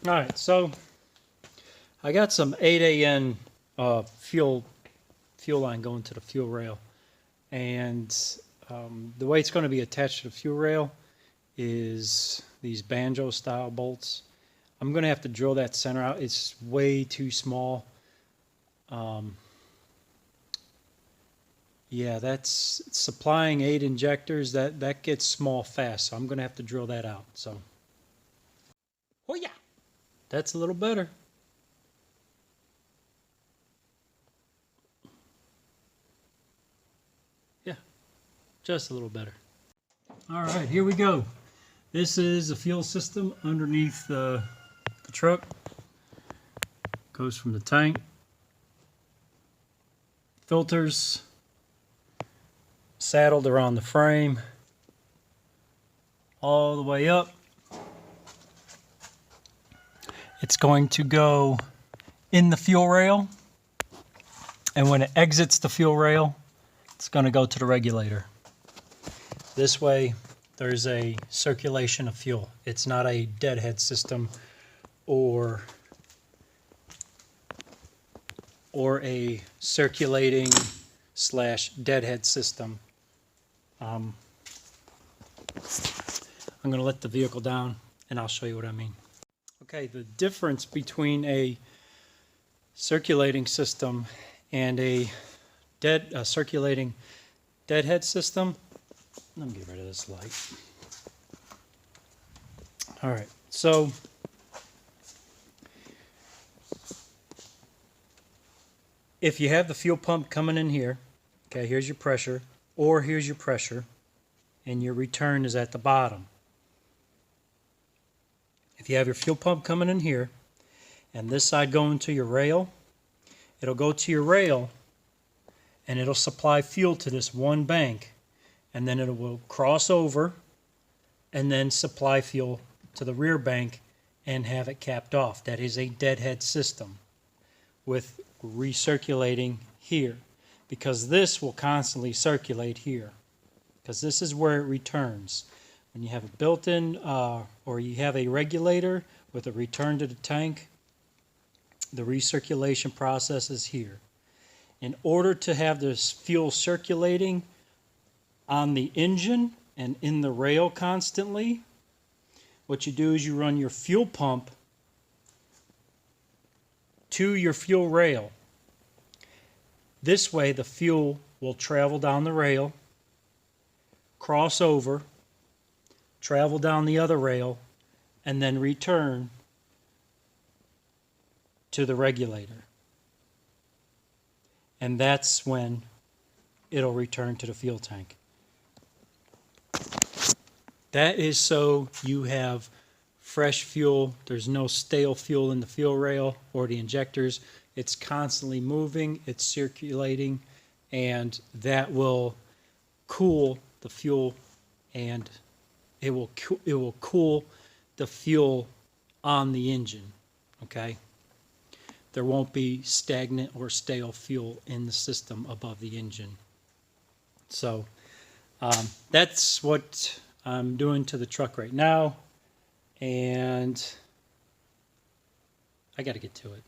All right, so I got some 8AN fuel line going to the fuel rail, and the way it's going to be attached to the fuel rail is these banjo style bolts. I'm going to have to drill that center out. It's way too small. Yeah, that's supplying 8 injectors. That gets small fast, so I'm going to have to drill that out. So, oh yeah, that's a little better. Yeah, just a little better. All right, here we go. This is a fuel system underneath the truck. Goes from the tank, filters, saddled around the frame, all the way up. It's going to go in the fuel rail, and when it exits the fuel rail, it's going to go to the regulator. This way, there's a circulation of fuel. It's not a deadhead system or a circulating / deadhead system. I'm going to let the vehicle down and I'll show you what I mean. Okay, the difference between a circulating system and a circulating deadhead system. Let me get rid of this light. All right, so if you have the fuel pump coming in here, okay, here's your pressure, or here's your pressure, and your return is at the bottom. If you have your fuel pump coming in here, and this side going to your rail, it'll go to your rail, and it'll supply fuel to this one bank, and then it will cross over, and then supply fuel to the rear bank, and have it capped off. That is a deadhead system with recirculating here, because this will constantly circulate here, because this is where it returns. When you have a built-in or you have a regulator with a return to the tank, the recirculation process is here. In order to have this fuel circulating on the engine and in the rail constantly, what you do is you run your fuel pump to your fuel rail. This way the fuel will travel down the rail, cross over, travel down the other rail, and then return to the regulator. And that's when it'll return to the fuel tank. That is so you have fresh fuel. There's no stale fuel in the fuel rail or the injectors. It's constantly moving, it's circulating, and that will cool the fuel, and it will cool the fuel on the engine, okay? There won't be stagnant or stale fuel in the system above the engine. So that's what I'm doing to the truck right now, and I got to get to it.